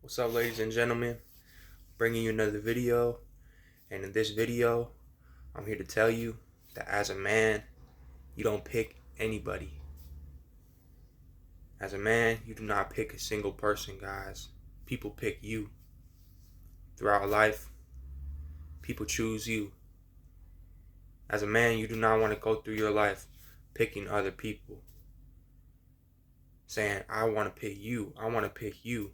What's up, ladies and gentlemen? Bringing you another video. And in this video, I'm here to tell you that as a man, you don't pick anybody. As a man, you do not pick a single person, guys. People pick you. Throughout life, people choose you. As a man, you do not want to go through your life picking other people. Saying, I want to pick you. I want to pick you.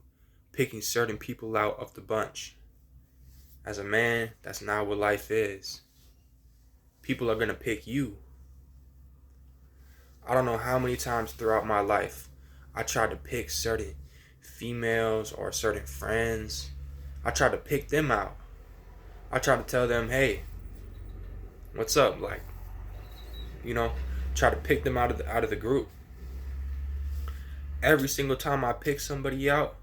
Picking certain people out of the bunch. As a man, that's not what life is. People are going to pick you. I don't know how many times throughout my life I tried to pick certain females or certain friends. I tried to pick them out. I tried to tell them, hey, what's up? Like, try to pick them out of the group. Every single time I pick somebody out,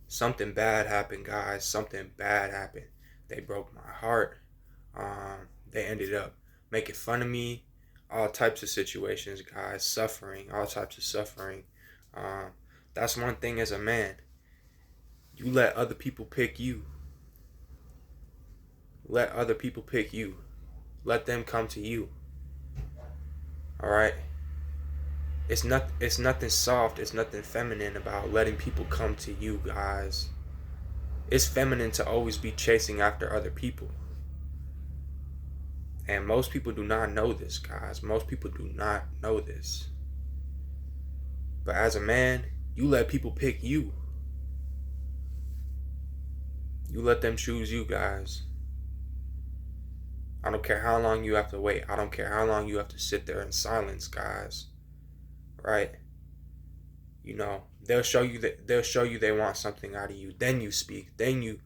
something bad happened, guys. Something bad happened. They broke my heart. They ended up making fun of me. All types of situations, guys. Suffering. All types of suffering. That's one thing as a man. You let other people pick you. Let other people pick you. Let them come to you. Alright? It's nothing soft, it's nothing feminine about letting people come to you, guys. It's feminine to always be chasing after other people. And most people do not know this, guys. Most people do not know this. But as a man, you let people pick you. You let them choose you, guys. I don't care how long you have to wait. I don't care how long you have to sit there in silence, guys. Right? They'll show you they want something out of you. Then you speak. Then you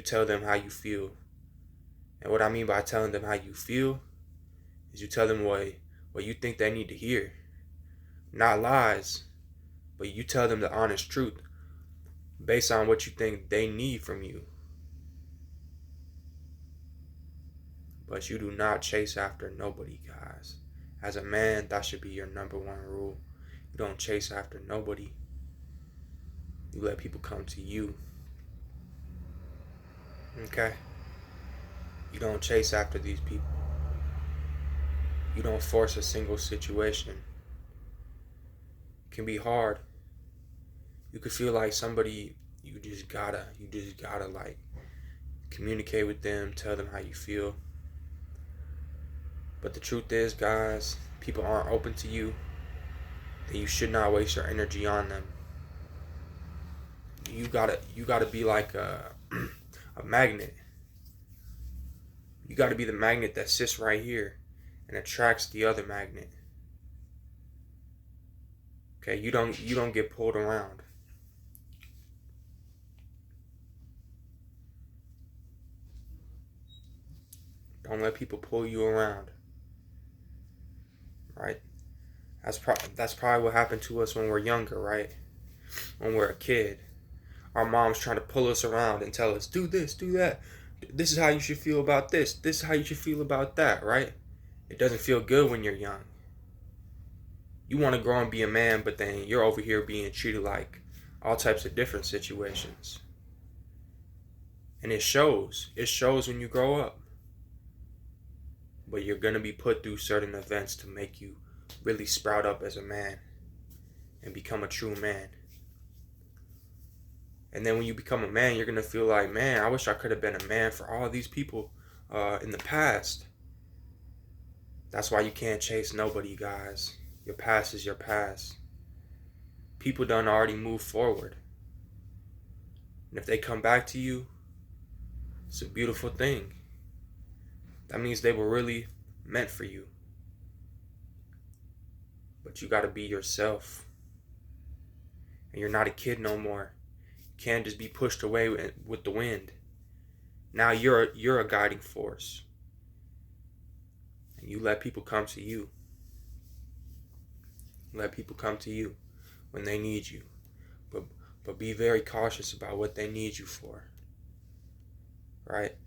tell them how you feel. And what I mean by telling them how you feel is you tell them what you think they need to hear. Not lies, but you tell them the honest truth based on what you think they need from you. But you do not chase after nobody, guys. As a man, that should be your number one rule. You don't chase after nobody. You let people come to you. Okay? You don't chase after these people. You don't force a single situation. It can be hard. You could feel like somebody, you just gotta like communicate with them, tell them how you feel. But the truth is, guys, people aren't open to you, then you should not waste your energy on them. You gotta be like a magnet. You gotta be the magnet that sits right here and attracts the other magnet. Okay, you don't get pulled around. Don't let people pull you around. Right? That's probably what happened to us when we're younger, right? When we're a kid. Our mom's trying to pull us around and tell us, do this, do that. This is how you should feel about this. This is how you should feel about that, right? It doesn't feel good when you're young. You want to grow and be a man, but then you're over here being treated like all types of different situations. And it shows. It shows when you grow up. But you're going to be put through certain events to make you really sprout up as a man and become a true man. And then when you become a man, you're going to feel like, man, I wish I could have been a man for all these people in the past. That's why you can't chase nobody, guys. Your past is your past. People done already moved forward. And if they come back to you, it's a beautiful thing. That means they were really meant for you. But you got to be yourself. And you're not a kid no more. You can't just be pushed away with the wind. Now you're a guiding force. And you let people come to you. Let people come to you when they need you. But be very cautious about what they need you for. Right?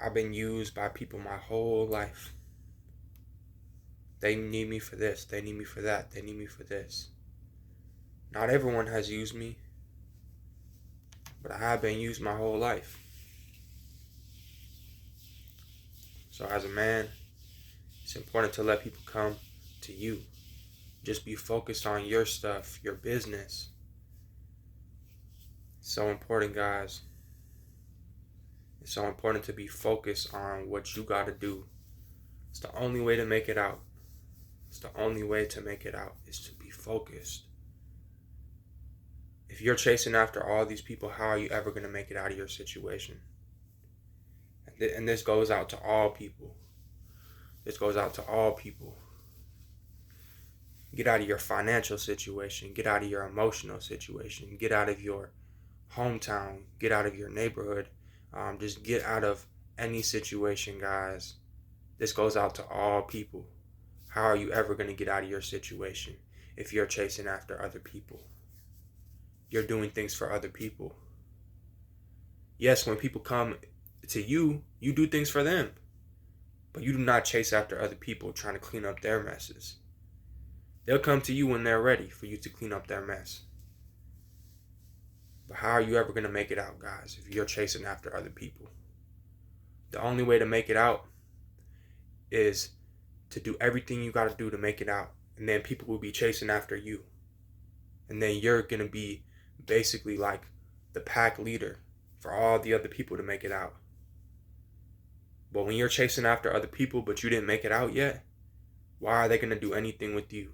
I've been used by people my whole life. They need me for this. They need me for that. They need me for this. Not everyone has used me. but I have been used my whole life. So as a man, it's important to let people come to you. Just be focused on your stuff, your business. It's so important, guys. It's so important to be focused on what you got to do. It's the only way to make it out. It's the only way to make it out is to be focused. If you're chasing after all these people, how are you ever going to make it out of your situation? And this goes out to all people. This goes out to all people. Get out of your financial situation. Get out of your emotional situation. Get out of your hometown. Get out of your neighborhood. Just get out of any situation, guys. This goes out to all people. How are you ever going to get out of your situation if you're chasing after other people? You're doing things for other people. Yes, when people come to you, you do things for them. But you do not chase after other people trying to clean up their messes. They'll come to you when they're ready for you to clean up their mess. But how are you ever going to make it out, guys, if you're chasing after other people? The only way to make it out is to do everything you got to do to make it out. And then people will be chasing after you. And then you're going to be basically like the pack leader for all the other people to make it out. But when you're chasing after other people but you didn't make it out yet, why are they going to do anything with you?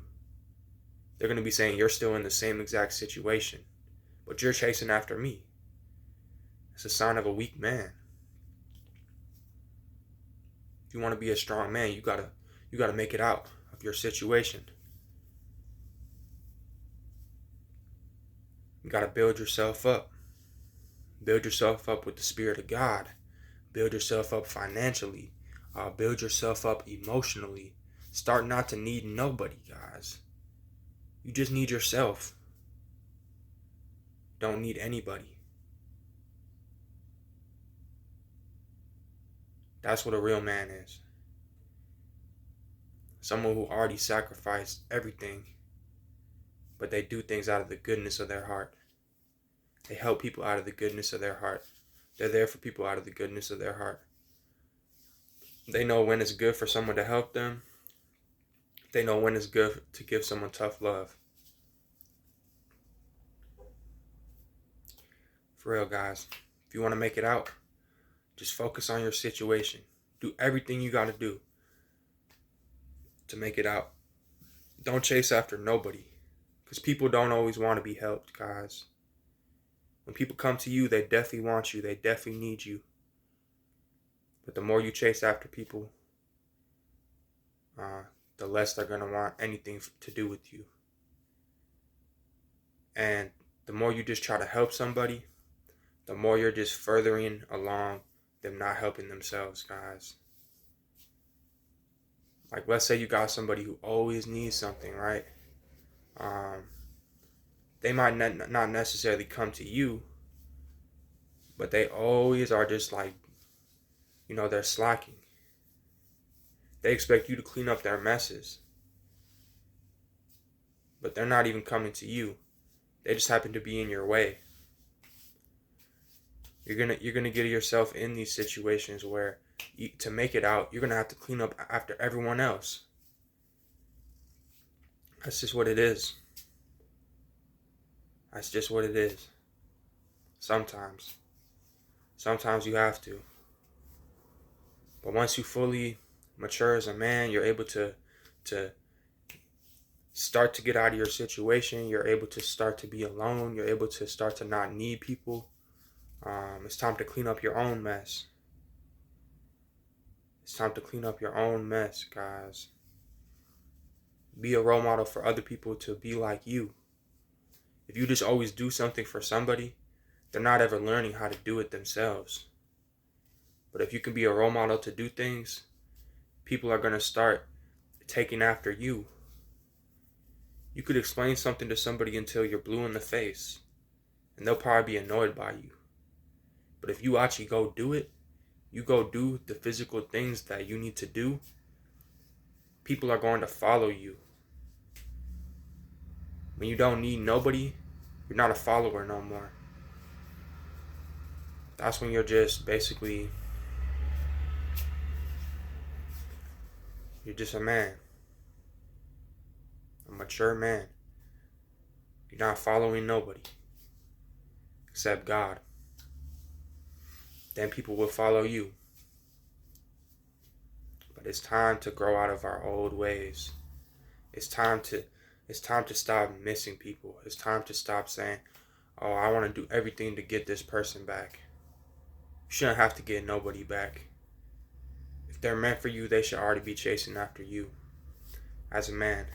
They're going to be saying you're still in the same exact situation, but you're chasing after me. It's a sign of a weak man. If you want to be a strong man, you gotta make it out of your situation. You gotta build yourself up. Build yourself up with the Spirit of God. Build yourself up financially. Build yourself up emotionally. Start not to need nobody, guys. You just need yourself. Don't need anybody. That's what a real man is. Someone who already sacrificed everything, but they do things out of the goodness of their heart. They help people out of the goodness of their heart. They're there for people out of the goodness of their heart. They know when it's good for someone to help them. They know when it's good to give someone tough love. For real, guys. If you want to make it out, just focus on your situation. Do everything you got to do to make it out. Don't chase after nobody, because people don't always want to be helped, guys. When people come to you, they definitely want you. They definitely need you. But the more you chase after people, the less they're going to want anything to do with you. And the more you just try to help somebody, the more you're just furthering along them not helping themselves, guys. Like, let's say you got somebody who always needs something, right? They might not necessarily come to you, but they always are just like, they're slacking. They expect you to clean up their messes, but they're not even coming to you. They just happen to be in your way. You're gonna get yourself in these situations where to make it out, you're gonna have to clean up after everyone else. That's just what it is. That's just what it is. Sometimes you have to. But once you fully mature as a man, you're able to start to get out of your situation. You're able to start to be alone. You're able to start to not need people. It's time to clean up your own mess. It's time to clean up your own mess, guys. Be a role model for other people to be like you. If you just always do something for somebody, they're not ever learning how to do it themselves. But if you can be a role model to do things, people are going to start taking after you. You could explain something to somebody until you're blue in the face, and they'll probably be annoyed by you. But if you actually go do it, you go do the physical things that you need to do, people are going to follow you. When you don't need nobody, you're not a follower no more. That's when you're just basically, you're just a man, a mature man. You're not following nobody except God. Then people will follow you. But it's time to grow out of our old ways. It's time to stop missing people. It's time to stop saying, "Oh, I want to do everything to get this person back." You shouldn't have to get nobody back. If they're meant for you, they should already be chasing after you. As a man,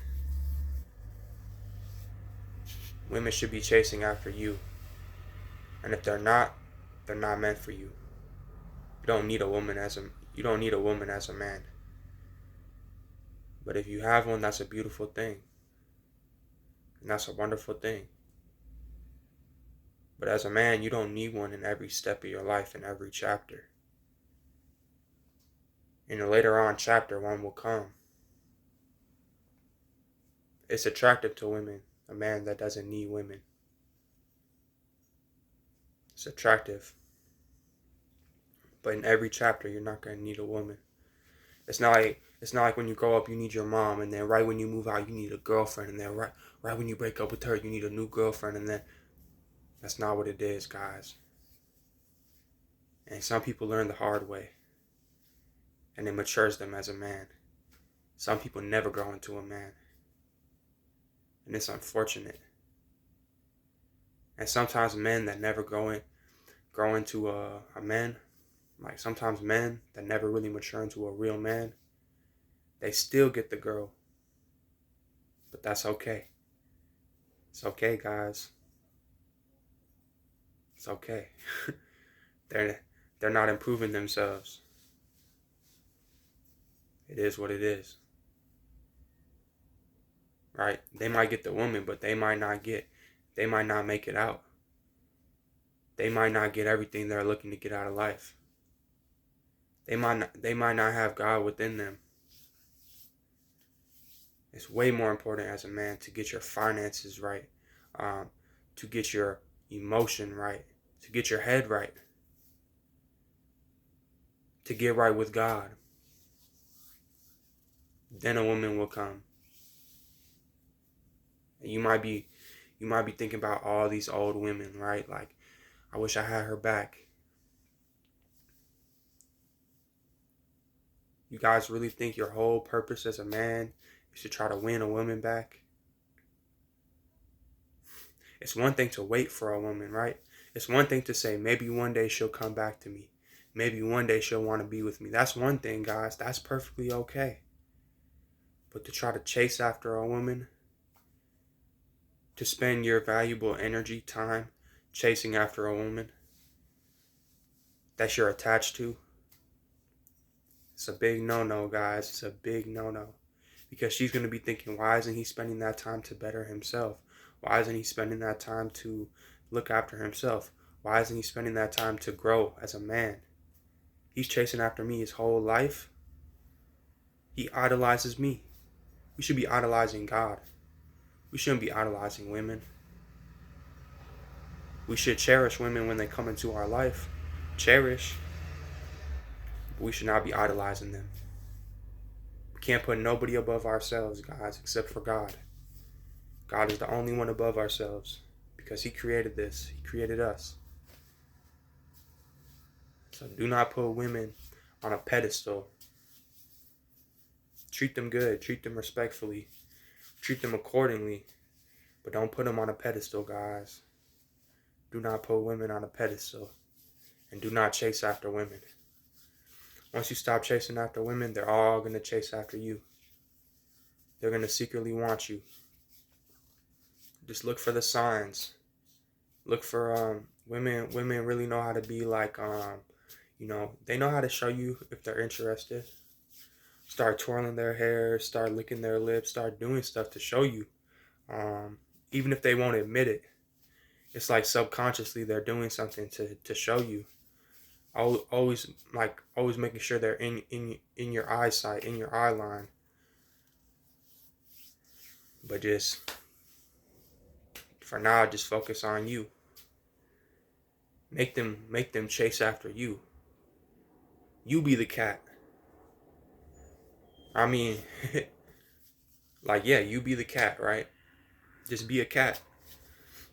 women should be chasing after you. And if they're not meant for you. You don't need a woman as a man. But if you have one, that's a beautiful thing. And that's a wonderful thing. But as a man, you don't need one in every step of your life, in every chapter. In a later on chapter, one will come. It's attractive to women, a man that doesn't need women. It's attractive. But in every chapter, you're not going to need a woman. It's not like when you grow up, you need your mom, and then right when you move out, you need a girlfriend, and then right when you break up with her, you need a new girlfriend, and then that's not what it is, guys. And some people learn the hard way, and it matures them as a man. Some people never grow into a man, and it's unfortunate. And sometimes men that never grow into a man, like sometimes men that never really mature into a real man, they still get the girl. But that's okay. It's okay, guys. It's okay. They're not improving themselves. It is what it is. Right? They might get the woman, but they might not make it out. They might not get everything they're looking to get out of life. They might not have God within them. It's way more important as a man to get your finances right, to get your emotion right, to get your head right, to get right with God. Then a woman will come. And you might be thinking about all these old women, right? Like, I wish I had her back. You guys really think your whole purpose as a man is to try to win a woman back? It's one thing to wait for a woman, right? It's one thing to say, maybe one day she'll come back to me. Maybe one day she'll want to be with me. That's one thing, guys. That's perfectly okay. But to try to chase after a woman, to spend your valuable energy, time, chasing after a woman that you're attached to, it's a big no-no, guys. It's a big no-no. Because she's going to be thinking, why isn't he spending that time to better himself? Why isn't he spending that time to look after himself? Why isn't he spending that time to grow as a man? He's chasing after me his whole life. He idolizes me. We should be idolizing God. We shouldn't be idolizing women. We should cherish women when they come into our life. Cherish. But we should not be idolizing them. We can't put nobody above ourselves, guys, except for God. God is the only one above ourselves because he created this. He created us. So do not put women on a pedestal. Treat them good. Treat them respectfully. Treat them accordingly. But don't put them on a pedestal, guys. Do not put women on a pedestal. And do not chase after women. Once you stop chasing after women, they're all going to chase after you. They're going to secretly want you. Just look for the signs. Look for women really know how to be like they know how to show you if they're interested. Start twirling their hair, start licking their lips, start doing stuff to show you. Even if they won't admit it. It's like subconsciously they're doing something to show you. Always making sure they're in your eyesight, in your eye line. But just for now, just focus on you. Make them chase after you. You be the cat. I mean, like, yeah, you be the cat, right? Just be a cat.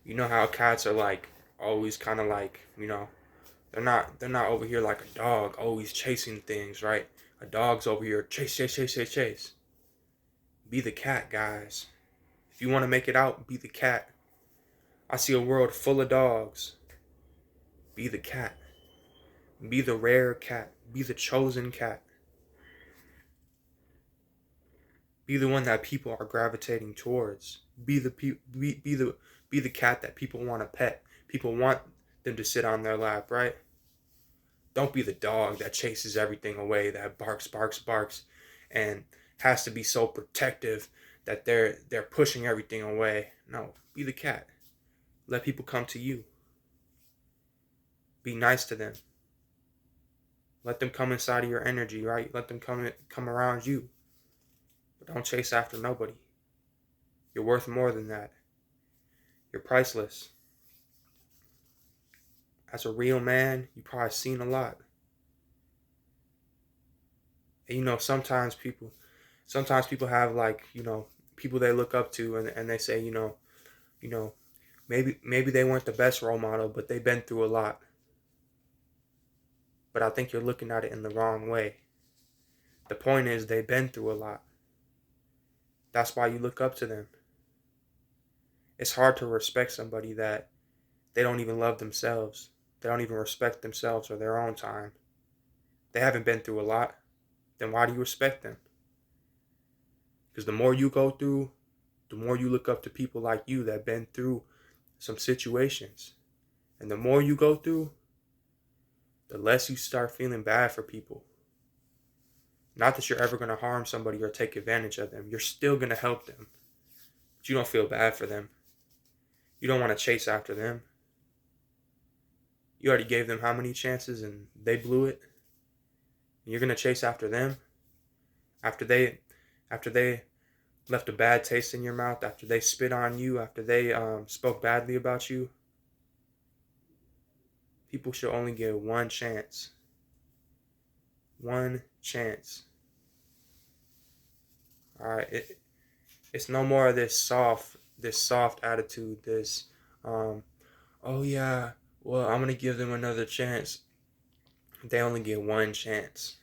You know how cats are like always kind of like, they're not over here like a dog always chasing things, right? A dog's over here chase, chase, chase, chase, chase. Be the cat, guys. If you want to make it out, be the cat. I see a world full of dogs. Be the cat. Be the rare cat. Be the chosen cat. Be the one that people are gravitating towards. Be the cat that people want to pet. People want them to sit on their lap, right? Don't be the dog that chases everything away, that barks, barks, barks, and has to be so protective that they're pushing everything away. No, be the cat. Let people come to you. Be nice to them. Let them come inside of your energy, right? Let them come around you. But don't chase after nobody. You're worth more than that. You're priceless. As a real man, you've probably seen a lot. And sometimes people have like, people they look up to, and they say, you know, maybe they weren't the best role model, but they've been through a lot. But I think you're looking at it in the wrong way. The point is they've been through a lot. That's why you look up to them. It's hard to respect somebody that they don't even love themselves. They don't even respect themselves or their own time. They haven't been through a lot. Then why do you respect them? Because the more you go through, the more you look up to people like you that have been through some situations. And the more you go through, the less you start feeling bad for people. Not that you're ever going to harm somebody or take advantage of them. You're still going to help them. But you don't feel bad for them. You don't want to chase after them. You already gave them how many chances and they blew it? And you're going to chase after them? After they left a bad taste in your mouth, after they spit on you, after they spoke badly about you? People should only get one chance. One chance. Alright, it's no more of this soft attitude, this oh yeah, well, I'm gonna give them another chance. They only get one chance.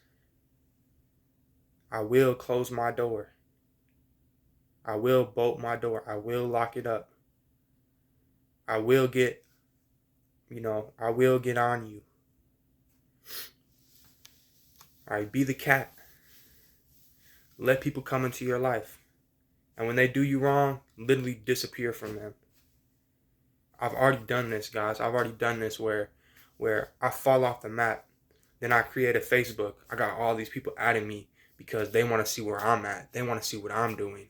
I will close my door. I will bolt my door. I will lock it up. I will get on you. Alright, be the cat. Let people come into your life. And when they do you wrong, literally disappear from them. I've already done this, guys. I've already done this where I fall off the map. Then I create a Facebook. I got all these people adding me because they want to see where I'm at. They want to see what I'm doing.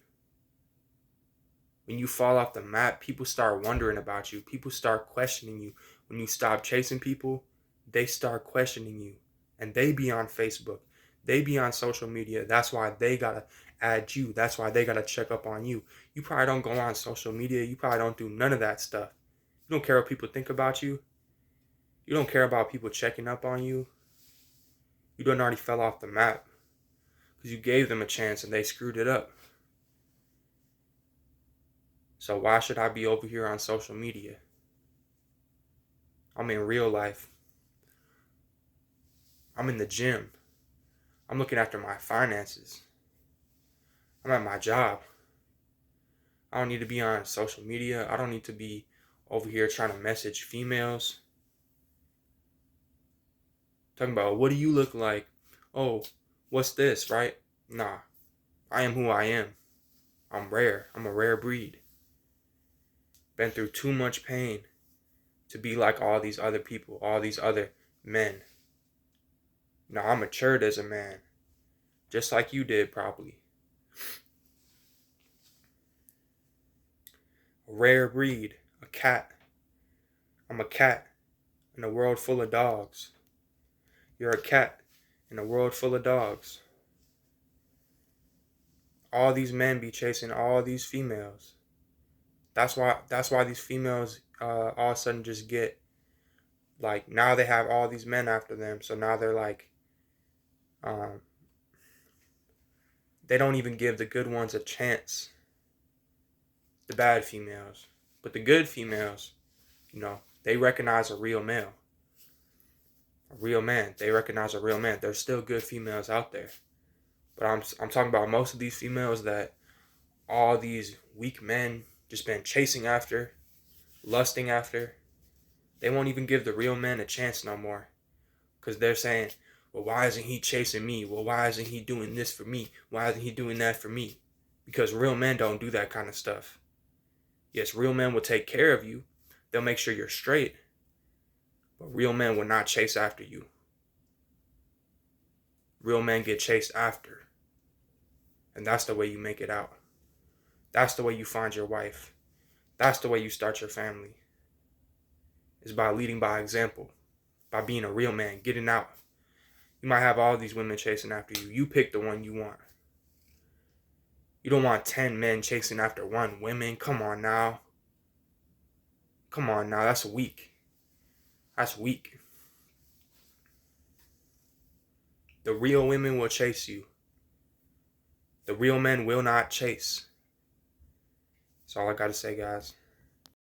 When you fall off the map, people start wondering about you. People start questioning you. When you stop chasing people, they start questioning you. And they be on Facebook. They be on social media. That's why they gotta add you. That's why they gotta check up on you. You probably don't go on social media. You probably don't do none of that stuff. You don't care what people think about you. You don't care about people checking up on you. You done already fell off the map. Because you gave them a chance and they screwed it up. So why should I be over here on social media? I'm in real life. I'm in the gym. I'm looking after my finances. I'm at my job. I don't need to be on social media. I don't need to be over here trying to message females. Talking about, what do you look like? Oh, what's this, right? Nah, I am who I am. I'm rare. I'm a rare breed. Been through too much pain to be like all these other people, all these other men. Now, I'm matured as a man. Just like you did, probably. A rare breed. A cat. I'm a cat in a world full of dogs. You're a cat in a world full of dogs. All these men be chasing all these females. That's why these females all of a sudden just get Like, now they have all these men after them, so now they're like, um, they don't even give the good ones a chance, the bad females. But the good females, they recognize a real male, a real man. They recognize a real man. There's still good females out there. But I'm talking about most of these females that all these weak men just been chasing after, lusting after. They won't even give the real men a chance no more. Because they're saying, well, why isn't he chasing me? Well, why isn't he doing this for me? Why isn't he doing that for me? Because real men don't do that kind of stuff. Yes, real men will take care of you. They'll make sure you're straight. But real men will not chase after you. Real men get chased after. And that's the way you make it out. That's the way you find your wife. That's the way you start your family. Is by leading by example. By being a real man, getting out. You might have all these women chasing after you. You pick the one you want. You don't want 10 men chasing after one woman. Come on now. Come on now. That's weak. That's weak. The real women will chase you. The real men will not chase. That's all I got to say, guys.